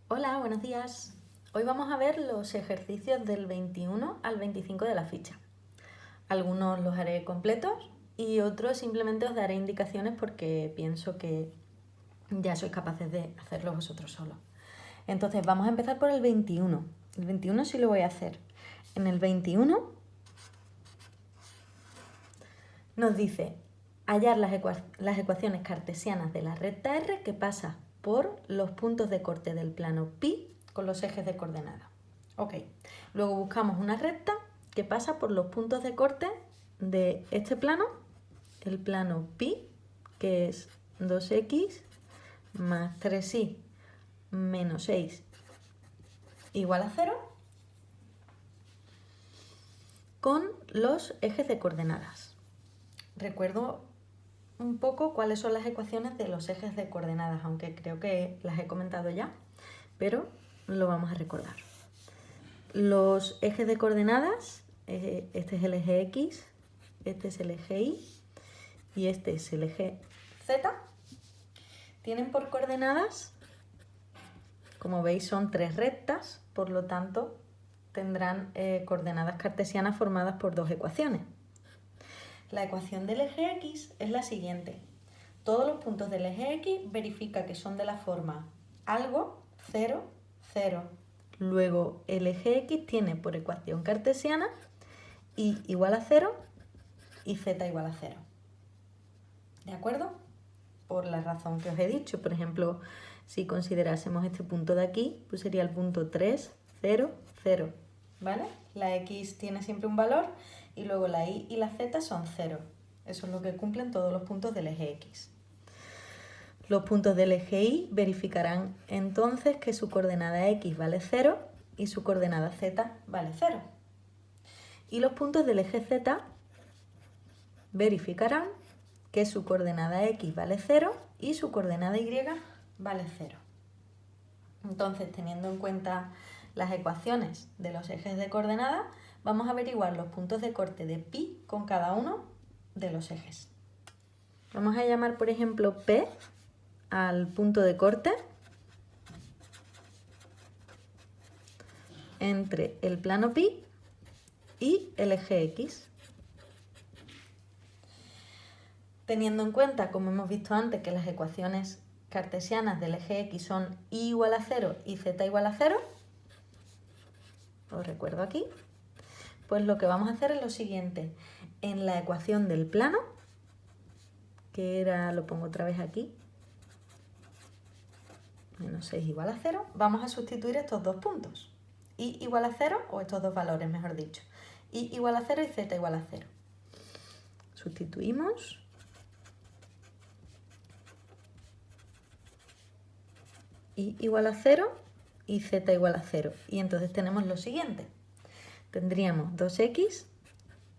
Hola, buenos días. Hoy vamos a ver los ejercicios del 21 al 25 de la ficha. Algunos los haré completos y otros simplemente os daré indicaciones porque pienso que ya sois capaces de hacerlo vosotros solos. Entonces vamos a empezar por el 21. El 21 sí lo voy a hacer. En el 21 nos dice hallar las ecuaciones cartesianas de la recta R que pasa por los puntos de corte del plano pi con los ejes de coordenada. Ok, luego buscamos una recta que pasa por los puntos de corte de este plano, el plano pi, que es 2x más 3y menos 6 igual a 0, con los ejes de coordenadas. Recuerdo un poco cuáles son las ecuaciones de los ejes de coordenadas, aunque creo que las he comentado ya, pero lo vamos a recordar. Los ejes de coordenadas, este es el eje X, este es el eje Y y este es el eje Z, tienen por coordenadas, como veis son tres rectas, por lo tanto tendrán coordenadas cartesianas formadas por dos ecuaciones. La ecuación del eje X es la siguiente. Todos los puntos del eje X verifica que son de la forma algo, 0, 0. Luego el eje X tiene por ecuación cartesiana y igual a 0 y z igual a 0. ¿De acuerdo? Por la razón que os he dicho. Por ejemplo, si considerásemos este punto de aquí, pues sería el punto 3, 0, 0. ¿Vale? La X tiene siempre un valor y luego la Y y la Z son 0. Eso es lo que cumplen todos los puntos del eje X. Los puntos del eje Y verificarán entonces que su coordenada X vale 0 y su coordenada Z vale 0. Y los puntos del eje Z verificarán que su coordenada X vale 0 y su coordenada Y vale 0. Entonces, teniendo en cuenta las ecuaciones de los ejes de coordenada, vamos a averiguar los puntos de corte de pi con cada uno de los ejes. Vamos a llamar, por ejemplo, P al punto de corte entre el plano pi y el eje X. Teniendo en cuenta, como hemos visto antes, que las ecuaciones cartesianas del eje X son y igual a 0 y z igual a 0, os recuerdo aquí, pues lo que vamos a hacer es lo siguiente. En la ecuación del plano, que era, lo pongo otra vez aquí, menos 6 igual a 0, vamos a sustituir estos dos puntos. Y igual a 0, o estos dos valores, mejor dicho. Y igual a 0 y z igual a 0. Sustituimos. Y igual a 0 y z igual a 0. Y entonces tenemos lo siguiente. Tendríamos 2x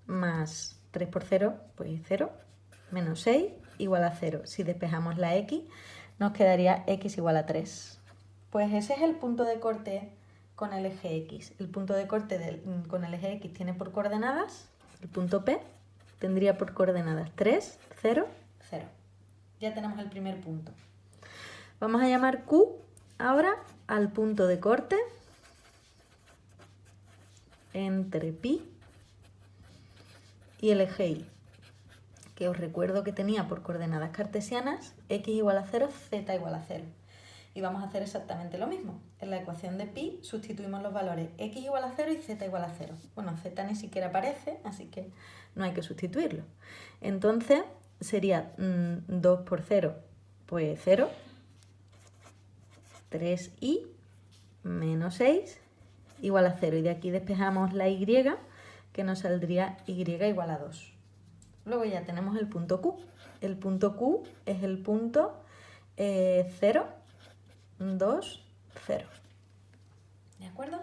más 3 por 0, pues 0, menos 6 igual a 0. Si despejamos la x, nos quedaría x igual a 3. Pues ese es el punto de corte con el eje X. El punto de corte con el eje X tiene por coordenadas, el punto P tendría por coordenadas 3, 0, 0. Ya tenemos el primer punto. Vamos a llamar Q ahora al punto de corte entre pi y el eje Y, que os recuerdo que tenía por coordenadas cartesianas x igual a 0, z igual a 0. Y vamos a hacer exactamente lo mismo. En la ecuación de pi sustituimos los valores x igual a 0 y z igual a 0. Bueno, z ni siquiera aparece, así que no hay que sustituirlo. Entonces sería 2 por 0, pues 0. 3y menos 6 igual a 0. Y de aquí despejamos la y, que nos saldría y igual a 2. Luego ya tenemos el punto Q. El punto Q es el punto 0, 2, 0. ¿De acuerdo?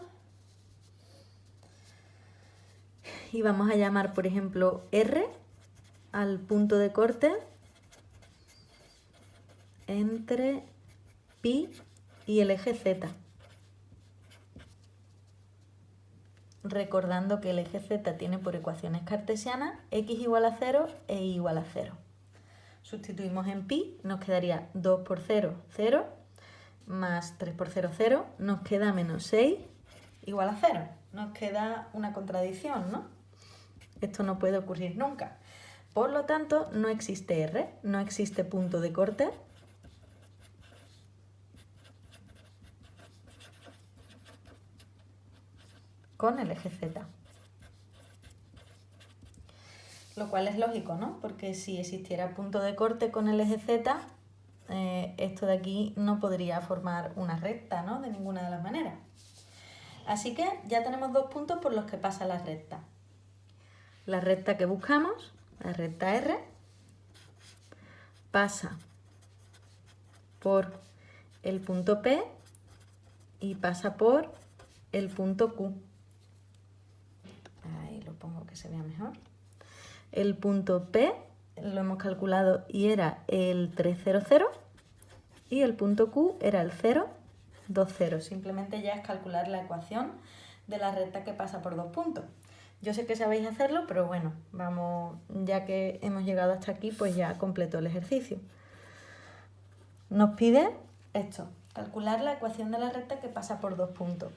Y vamos a llamar, por ejemplo, R al punto de corte entre pi y el eje Z. Recordando que el eje Z tiene por ecuaciones cartesianas x igual a 0 e y igual a 0. Sustituimos en pi, nos quedaría 2 por 0, 0, más 3 por 0, 0, nos queda menos 6 igual a 0. Nos queda una contradicción, ¿no? Esto no puede ocurrir nunca. Por lo tanto, no existe R, no existe punto de corte. Con el eje Z. Lo cual es lógico, ¿no? Porque si existiera punto de corte con el eje Z, esto de aquí no podría formar una recta, ¿no? De ninguna de las maneras. Así que ya tenemos dos puntos por los que pasa la recta. La recta que buscamos, la recta R, pasa por el punto P y pasa por el punto Q. Ahí lo pongo que se vea mejor. El punto P lo hemos calculado y era el 300 y el punto Q era el 020. Simplemente ya es calcular la ecuación de la recta que pasa por dos puntos. Yo sé que sabéis hacerlo, pero bueno, vamos, ya que hemos llegado hasta aquí, pues ya completo el ejercicio. Nos pide esto, calcular la ecuación de la recta que pasa por dos puntos.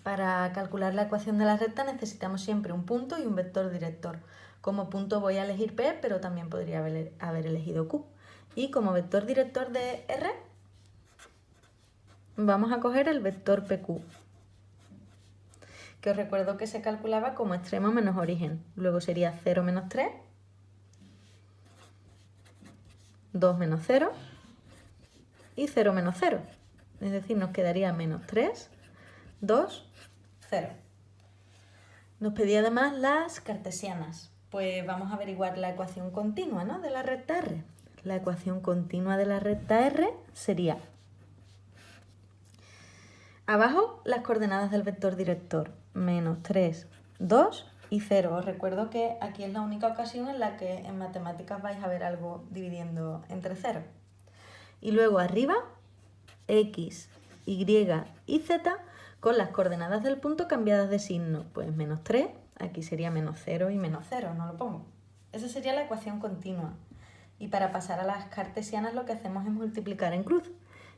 Para calcular la ecuación de la recta necesitamos siempre un punto y un vector director. Como punto voy a elegir P, pero también podría haber elegido Q. Y como vector director de R, vamos a coger el vector PQ, que os recuerdo que se calculaba como extremo menos origen. Luego sería 0 menos 3, 2 menos 0 y 0 menos 0. Es decir, nos quedaría menos 3, 2, 0. Nos pedía además las cartesianas. Pues vamos a averiguar la ecuación continua, ¿no?, de la recta R. La ecuación continua de la recta R sería: abajo las coordenadas del vector director, menos 3, 2 y 0. Os recuerdo que aquí es la única ocasión en la que en matemáticas vais a ver algo dividiendo entre 0. Y luego arriba, X, Y y Z con las coordenadas del punto cambiadas de signo. Pues menos 3, aquí sería menos 0 y menos 0, no lo pongo. Esa sería la ecuación continua. Y para pasar a las cartesianas lo que hacemos es multiplicar en cruz.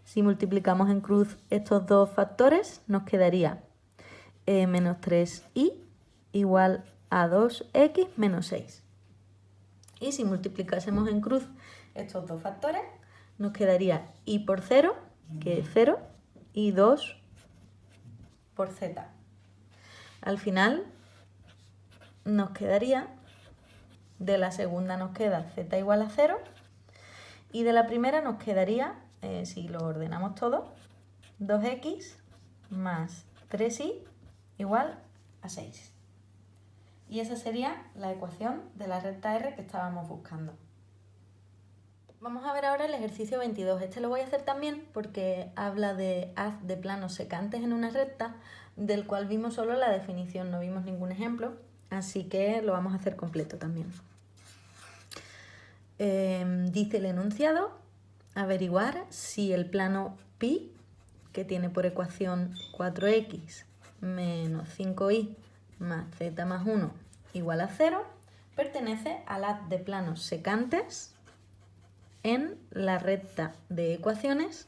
Si multiplicamos en cruz estos dos factores, nos quedaría menos 3y igual a 2x menos 6. Y si multiplicásemos en cruz estos dos factores, nos quedaría y por 0, que es 0, y 2 por z. Al final nos quedaría, de la segunda nos queda z igual a 0, y de la primera nos quedaría, si lo ordenamos todo, 2x más 3y igual a 6. Y esa sería la ecuación de la recta R que estábamos buscando. Vamos a ver ahora el ejercicio 22. Este lo voy a hacer también porque habla de haz de planos secantes en una recta, del cual vimos solo la definición, no vimos ningún ejemplo, así que lo vamos a hacer completo también. Dice el enunciado: averiguar si el plano pi, que tiene por ecuación 4x menos 5y más z más 1 igual a 0, pertenece al haz de planos secantes en la recta de ecuaciones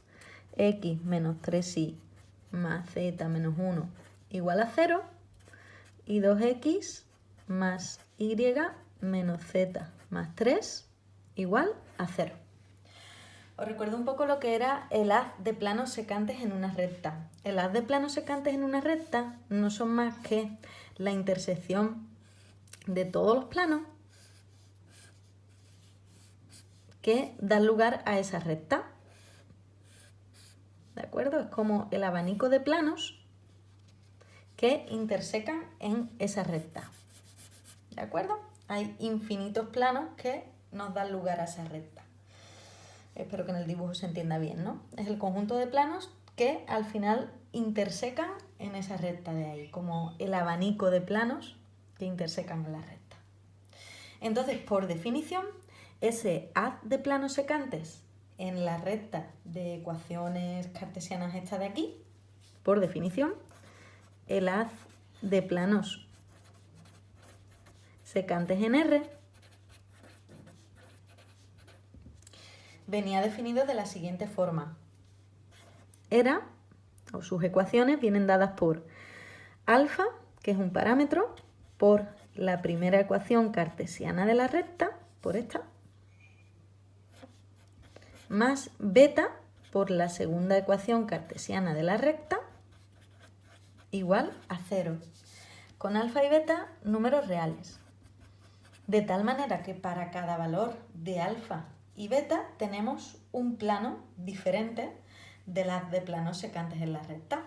x menos 3y más z menos 1 igual a 0 y 2x más y menos z más 3 igual a 0. Os recuerdo un poco lo que era el haz de planos secantes en una recta. El haz de planos secantes en una recta no son más que la intersección de todos los planos que dan lugar a esa recta. ¿De acuerdo? Es como el abanico de planos que intersecan en esa recta. ¿De acuerdo? Hay infinitos planos que nos dan lugar a esa recta. Espero que en el dibujo se entienda bien, ¿no? Es el conjunto de planos que al final intersecan en esa recta de ahí, como el abanico de planos que intersecan en la recta. Entonces, por definición, ese haz de planos secantes en la recta de ecuaciones cartesianas esta de aquí, por definición, el haz de planos secantes en R venía definido de la siguiente forma. era, o sus ecuaciones, vienen dadas por alfa, que es un parámetro, por la primera ecuación cartesiana de la recta, por esta, más beta por la segunda ecuación cartesiana de la recta, igual a 0. Con alfa y beta, números reales. De tal manera que para cada valor de alfa y beta tenemos un plano diferente de las de planos secantes en la recta.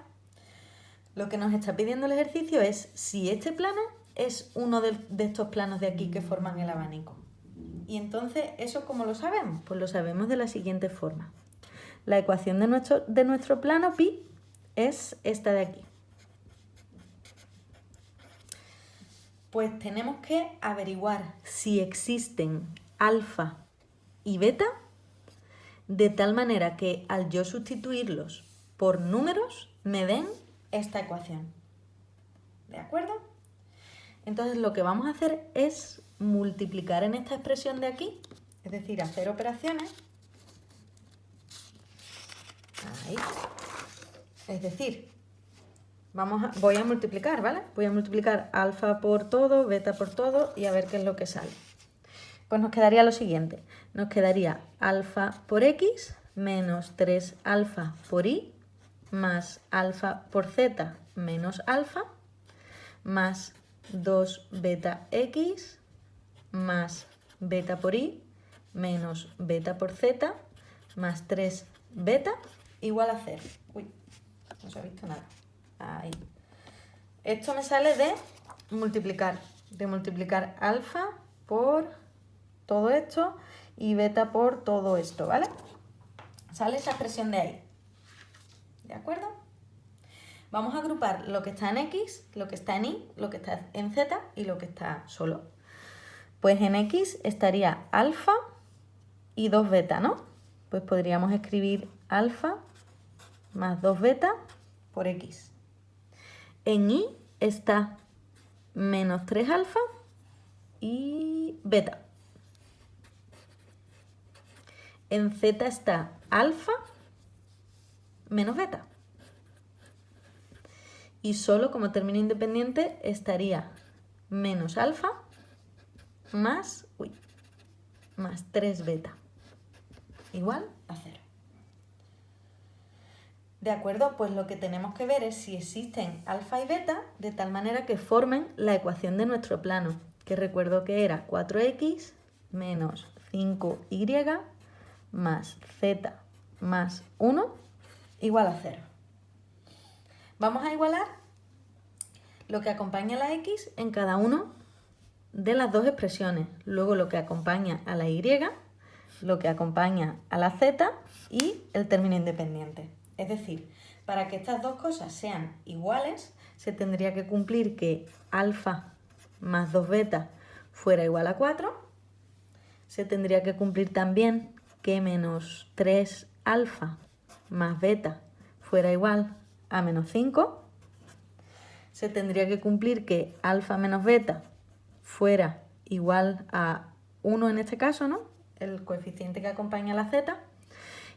Lo que nos está pidiendo el ejercicio es si este plano es uno de estos planos de aquí que forman el abanico. Y entonces, ¿eso cómo lo sabemos? Pues lo sabemos de la siguiente forma. La ecuación de nuestro plano pi es esta de aquí. Pues tenemos que averiguar si existen alfa y beta de tal manera que al yo sustituirlos por números me den esta ecuación. ¿De acuerdo? Entonces lo que vamos a hacer es multiplicar en esta expresión de aquí, es decir, hacer operaciones. Ahí. Es decir, voy a multiplicar, ¿vale? Voy a multiplicar alfa por todo, beta por todo y a ver qué es lo que sale. Pues nos quedaría lo siguiente. Nos quedaría alfa por x menos 3 alfa por y más alfa por z menos alfa más 2 beta x más beta por y menos beta por z más 3 beta igual a 0. Uy, no se ha visto nada. Ahí. Esto me sale de multiplicar alfa por todo esto y beta por todo esto, ¿vale? Sale esa expresión de ahí. ¿De acuerdo? Vamos a agrupar lo que está en x, lo que está en y, lo que está en z y lo que está solo. Pues en x estaría alfa y 2 beta, ¿no? Pues podríamos escribir alfa más 2 beta por x. En y está menos 3 alfa y beta. En z está alfa menos beta. Y solo como término independiente estaría menos alfa más 3 beta. Igual a 0. ¿De acuerdo? Pues lo que tenemos que ver es si existen alfa y beta de tal manera que formen la ecuación de nuestro plano, que recuerdo que era 4x menos 5y más z más 1 igual a 0. Vamos a igualar lo que acompaña a la x en cada uno de las dos expresiones, luego lo que acompaña a la y, lo que acompaña a la z y el término independiente. Es decir, para que estas dos cosas sean iguales, se tendría que cumplir que alfa más 2 beta fuera igual a 4. Se tendría que cumplir también que menos 3 alfa más beta fuera igual a menos 5. Se tendría que cumplir que alfa menos beta fuera igual a 1 en este caso, ¿no? El coeficiente que acompaña a la z.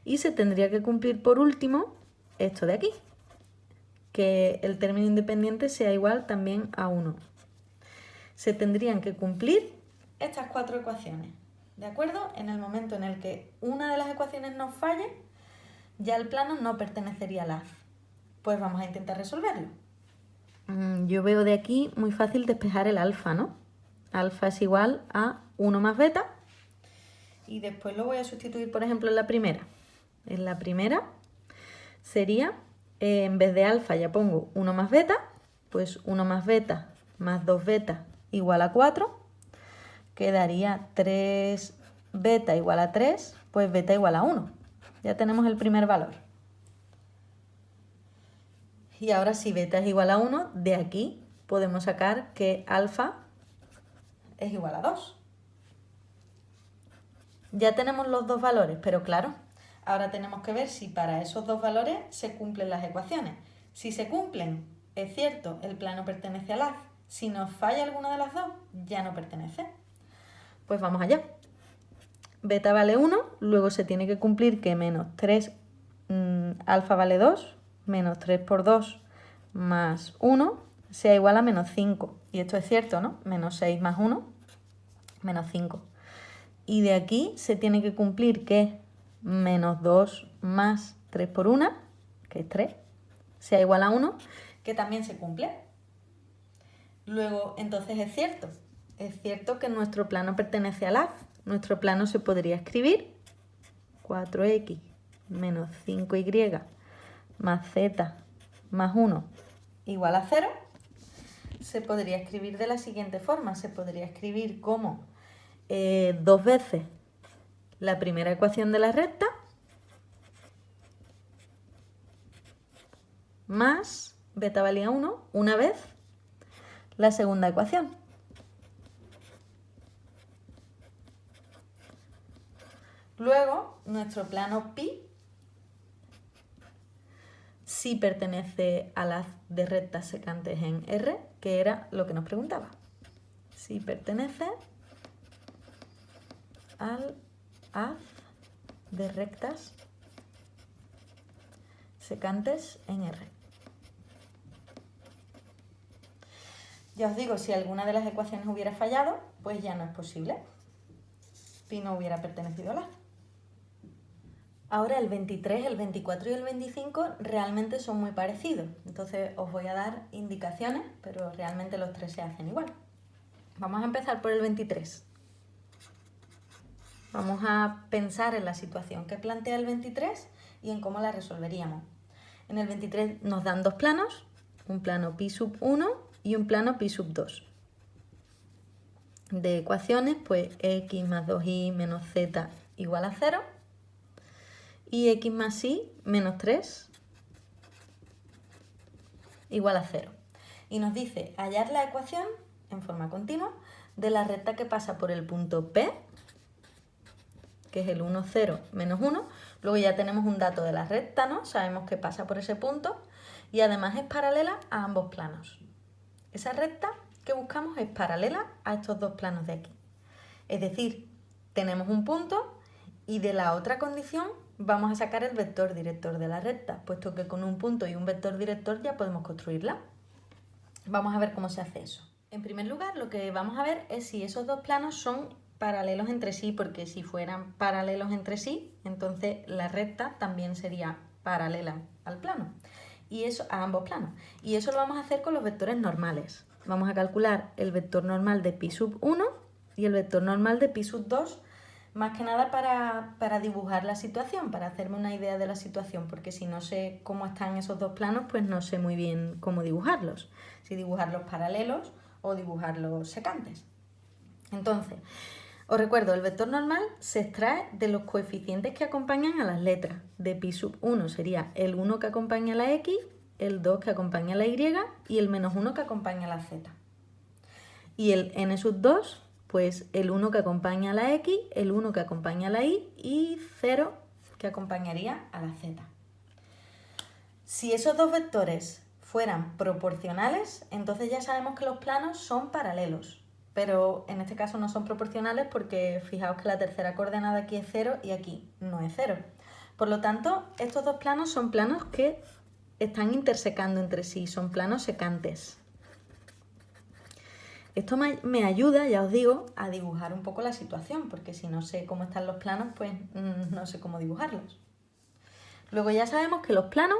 Y se tendría que cumplir por último esto de aquí, que el término independiente sea igual también a 1. Se tendrían que cumplir estas 4 ecuaciones, ¿de acuerdo? En el momento en el que una de las ecuaciones nos falle, ya el plano no pertenecería al haz. Pues vamos a intentar resolverlo. Yo veo de aquí muy fácil despejar el alfa, ¿no? Alfa es igual a 1 más beta. Y después lo voy a sustituir, por ejemplo, en la primera. En la primera sería, en vez de alfa ya pongo 1 más beta, pues 1 más beta más 2 beta igual a 4. Quedaría 3 beta igual a 3, pues beta igual a 1. Ya tenemos el primer valor. Y ahora si beta es igual a 1, de aquí podemos sacar que alfa es igual a 2. Ya tenemos los dos valores, pero claro, ahora tenemos que ver si para esos dos valores se cumplen las ecuaciones. Si se cumplen, es cierto, el plano pertenece al haz. Si nos falla alguna de las dos, ya no pertenece. Pues vamos allá. Beta vale 1, luego se tiene que cumplir que menos 3 alfa vale 2, menos 3 por 2 más 1 sea igual a menos 5. Y esto es cierto, ¿no? Menos 6 más 1, menos 5. Y de aquí se tiene que cumplir que menos 2 más 3 por 1, que es 3, sea igual a 1, que también se cumple. Luego, entonces es cierto que nuestro plano pertenece al haz. Nuestro plano se podría escribir 4x menos 5y más z más 1 igual a 0. Se podría escribir de la siguiente forma. Se podría escribir como 2 veces la primera ecuación de la recta más beta valía 1 una vez la segunda ecuación. Luego, nuestro plano pi sí pertenece al haz de rectas secantes en R, que era lo que nos preguntaba. Sí pertenece al haz de rectas secantes en R. Ya os digo, si alguna de las ecuaciones hubiera fallado, pues ya no es posible. Pi no hubiera pertenecido al haz. Ahora el 23, el 24 y el 25 realmente son muy parecidos. Entonces os voy a dar indicaciones, pero realmente los tres se hacen igual. Vamos a empezar por el 23. Vamos a pensar en la situación que plantea el 23 y en cómo la resolveríamos. En el 23 nos dan dos planos, un plano pi sub 1 y un plano pi sub 2. De ecuaciones, pues x más 2y menos z igual a 0 y x más y menos 3 igual a 0. Y nos dice hallar la ecuación en forma continua de la recta que pasa por el punto P, que es el 1, 0, menos 1. Luego ya tenemos un dato de la recta, ¿no? Sabemos que pasa por ese punto y además es paralela a ambos planos. Esa recta que buscamos es paralela a estos dos planos de aquí. Es decir, tenemos un punto y de la otra condición vamos a sacar el vector director de la recta, puesto que con un punto y un vector director ya podemos construirla. Vamos a ver cómo se hace eso. En primer lugar, lo que vamos a ver es si esos dos planos son paralelos entre sí, porque si fueran paralelos entre sí, entonces la recta también sería paralela al plano, y eso a ambos planos. Y eso lo vamos a hacer con los vectores normales. Vamos a calcular el vector normal de pi sub 1 y el vector normal de pi sub 2, más que nada para dibujar la situación, para hacerme una idea de la situación, porque si no sé cómo están esos dos planos, pues no sé muy bien cómo dibujarlos. Si dibujarlos paralelos o dibujarlos secantes. Entonces, os recuerdo, el vector normal se extrae de los coeficientes que acompañan a las letras. De pi sub 1 sería el 1 que acompaña a la x, el 2 que acompaña a la y y el menos 1 que acompaña a la z. Y el n sub 2, pues el 1 que acompaña a la x, el 1 que acompaña a la y 0 que acompañaría a la z. Si esos dos vectores fueran proporcionales, entonces ya sabemos que los planos son paralelos. Pero en este caso no son proporcionales porque fijaos que la tercera coordenada aquí es 0 y aquí no es 0. Por lo tanto, estos dos planos son planos que están intersecando entre sí, son planos secantes. Esto me ayuda, ya os digo, a dibujar un poco la situación, porque si no sé cómo están los planos, pues no sé cómo dibujarlos. Luego ya sabemos que los planos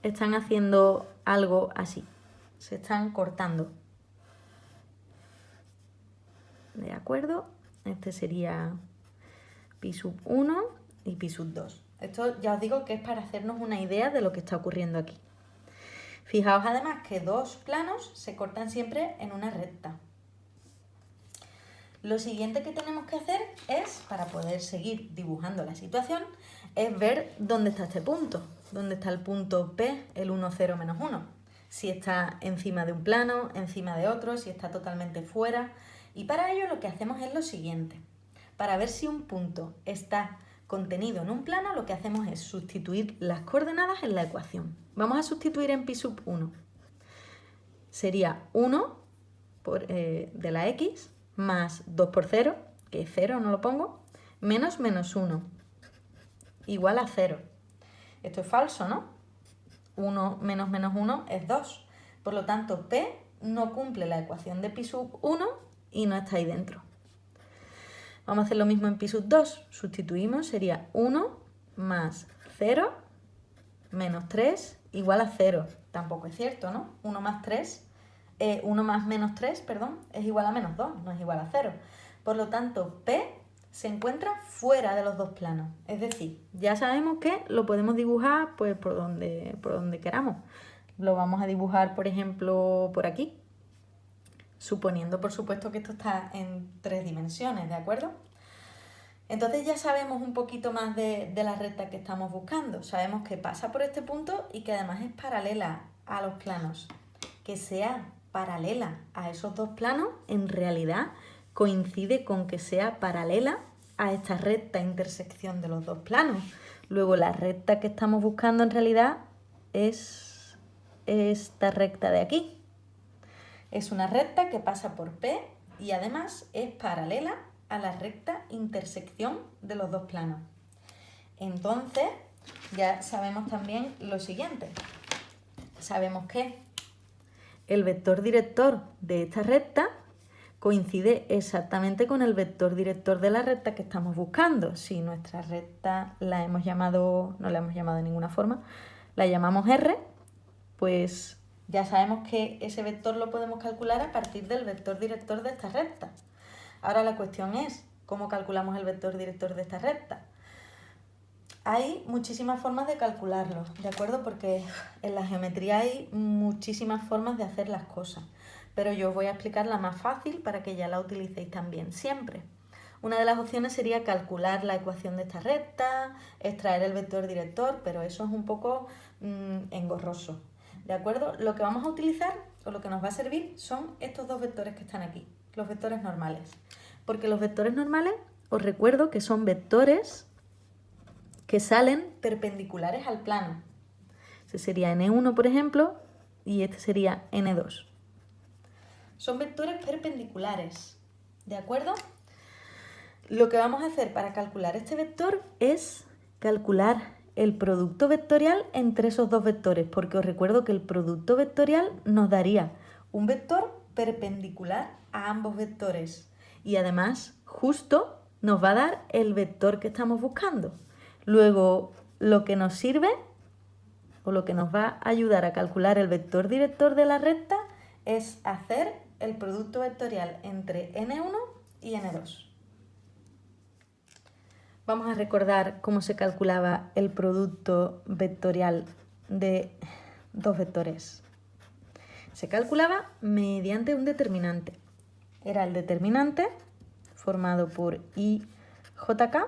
están haciendo algo así, se están cortando. ¿De acuerdo? Este sería pi sub 1 y pi sub 2. Esto ya os digo que es para hacernos una idea de lo que está ocurriendo aquí. Fijaos además que dos planos se cortan siempre en una recta. Lo siguiente que tenemos que hacer es, para poder seguir dibujando la situación, es ver dónde está este punto. ¿Dónde está el punto P, el 1, 0, menos 1? Si está encima de un plano, encima de otro, si está totalmente fuera. Y para ello lo que hacemos es lo siguiente. Para ver si un punto está contenido en un plano, lo que hacemos es sustituir las coordenadas en la ecuación. Vamos a sustituir en pi sub 1. Sería 1 de la x más 2 por 0, que es 0, no lo pongo, menos 1. igual a 0. Esto es falso, ¿no? 1 menos menos 1 es 2. Por lo tanto, P no cumple la ecuación de pi sub 1 y no está ahí dentro. Vamos a hacer lo mismo en pi sub 2. Sustituimos, sería 1 más 0 menos 3 igual a 0. Tampoco es cierto, ¿no? 1 más menos 3, perdón, es igual a menos 2, no es igual a 0. Por lo tanto, P se encuentra fuera de los dos planos. Es decir, ya sabemos que lo podemos dibujar pues, por donde queramos. Lo vamos a dibujar, por ejemplo, por aquí. Suponiendo, por supuesto, que esto está en 3 dimensiones, ¿de acuerdo? Entonces ya sabemos un poquito más de la recta que estamos buscando. Sabemos que pasa por este punto y que además es paralela a los planos. Que sea paralela a esos dos planos, en realidad coincide con que sea paralela a esta recta intersección de los dos planos. Luego la recta que estamos buscando en realidad es esta recta de aquí. Es una recta que pasa por P y además es paralela a la recta intersección de los dos planos. Entonces, ya sabemos también lo siguiente. Sabemos que el vector director de esta recta coincide exactamente con el vector director de la recta que estamos buscando. Si nuestra recta no la hemos llamado de ninguna forma, la llamamos R, pues ya sabemos que ese vector lo podemos calcular a partir del vector director de esta recta. Ahora la cuestión es, ¿cómo calculamos el vector director de esta recta? Hay muchísimas formas de calcularlo, ¿de acuerdo? Porque en la geometría hay muchísimas formas de hacer las cosas, pero yo os voy a explicar la más fácil para que ya la utilicéis también siempre. Una de las opciones sería calcular la ecuación de esta recta, extraer el vector director, pero eso es un poco engorroso, ¿de acuerdo? Lo que vamos a utilizar o lo que nos va a servir son estos dos vectores que están aquí, los vectores normales. Porque los vectores normales, os recuerdo que son vectores que salen perpendiculares al plano. Ese sería n1, por ejemplo, y este sería n2. Son vectores perpendiculares, ¿de acuerdo? Lo que vamos a hacer para calcular este vector es calcular el producto vectorial entre esos dos vectores, porque os recuerdo que el producto vectorial nos daría un vector perpendicular a ambos vectores y además justo nos va a dar el vector que estamos buscando. Luego, lo que nos sirve o lo que nos va a ayudar a calcular el vector director de la recta es hacer el producto vectorial entre n1 y n2. Vamos a recordar cómo se calculaba el producto vectorial de dos vectores. Se calculaba mediante un determinante. Era el determinante formado por i, jk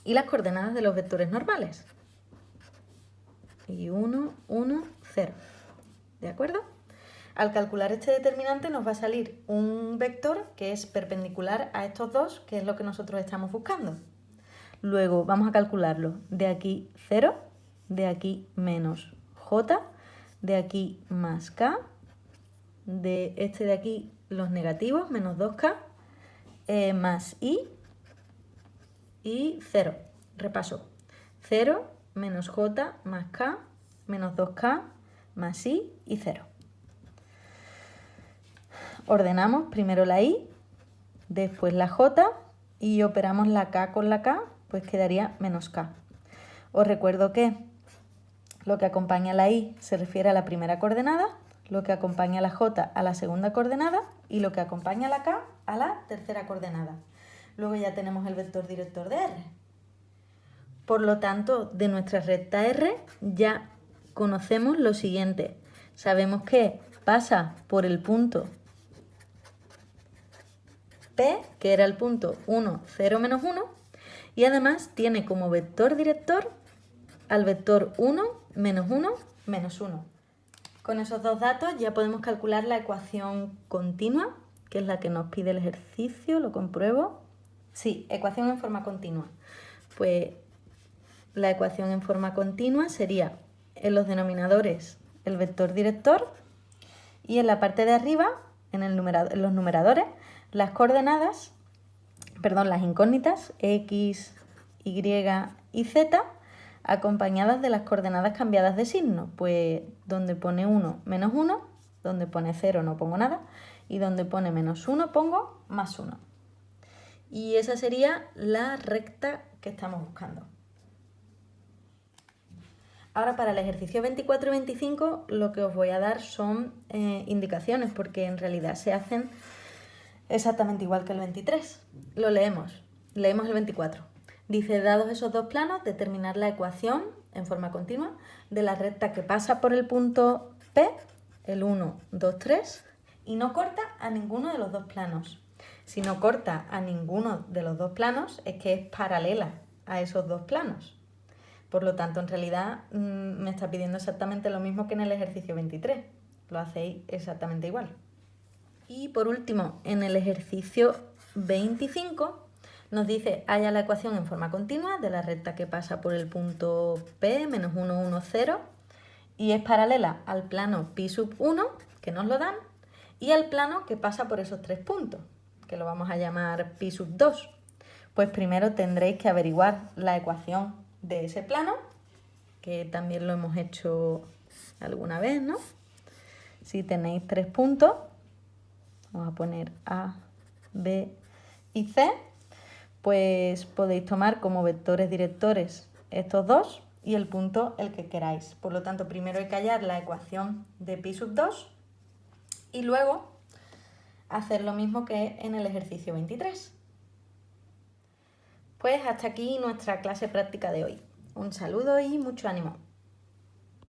y las coordenadas de los vectores normales. I1, 1, 0. ¿De acuerdo? Al calcular este determinante nos va a salir un vector que es perpendicular a estos dos, que es lo que nosotros estamos buscando. Luego vamos a calcularlo. De aquí 0, de aquí menos j, de aquí más k, de este de aquí los negativos, menos 2k, más i y 0. Repaso. 0 menos j más k menos 2k más i y 0. Ordenamos primero la i, después la j y operamos la k con la k, pues quedaría menos k. Os recuerdo que lo que acompaña a la i se refiere a la primera coordenada, lo que acompaña a la j a la segunda coordenada y lo que acompaña a la k a la tercera coordenada. Luego ya tenemos el vector director de R. Por lo tanto, de nuestra recta R ya conocemos lo siguiente. Sabemos que pasa por el punto P, que era el punto 1, 0, menos 1, y además tiene como vector director al vector 1, menos 1, menos 1. Con esos dos datos ya podemos calcular la ecuación continua, que es la que nos pide el ejercicio, lo compruebo. Sí, ecuación en forma continua. Pues la ecuación en forma continua sería en los denominadores el vector director y en la parte de arriba, en los numeradores, las coordenadas, las incógnitas x, y y z acompañadas de las coordenadas cambiadas de signo. Pues donde pone 1, menos 1, donde pone 0 no pongo nada y donde pone menos 1 pongo más 1. Y esa sería la recta que estamos buscando. Ahora para el ejercicio 24 y 25 lo que os voy a dar son indicaciones, porque en realidad se hacen exactamente igual que el 23. Lo leemos el 24. Dice, dados esos dos planos, determinar la ecuación en forma continua de la recta que pasa por el punto P, el 1, 2, 3, y no corta a ninguno de los dos planos. Si no corta a ninguno de los dos planos, es que es paralela a esos dos planos. Por lo tanto, en realidad me está pidiendo exactamente lo mismo que en el ejercicio 23. Lo hacéis exactamente igual. Y por último, en el ejercicio 25 nos dice, halla la ecuación en forma continua de la recta que pasa por el punto P, menos 1, 1, 0, y es paralela al plano pi sub 1, que nos lo dan, y al plano que pasa por esos tres puntos, que lo vamos a llamar pi sub 2. Pues primero tendréis que averiguar la ecuación de ese plano, que también lo hemos hecho alguna vez, ¿no? Si tenéis tres puntos, vamos a poner A, B y C, pues podéis tomar como vectores directores estos dos y el punto el que queráis. Por lo tanto, primero hay que hallar la ecuación de pi sub 2 y luego hacer lo mismo que en el ejercicio 23. Pues hasta aquí nuestra clase práctica de hoy. Un saludo y mucho ánimo.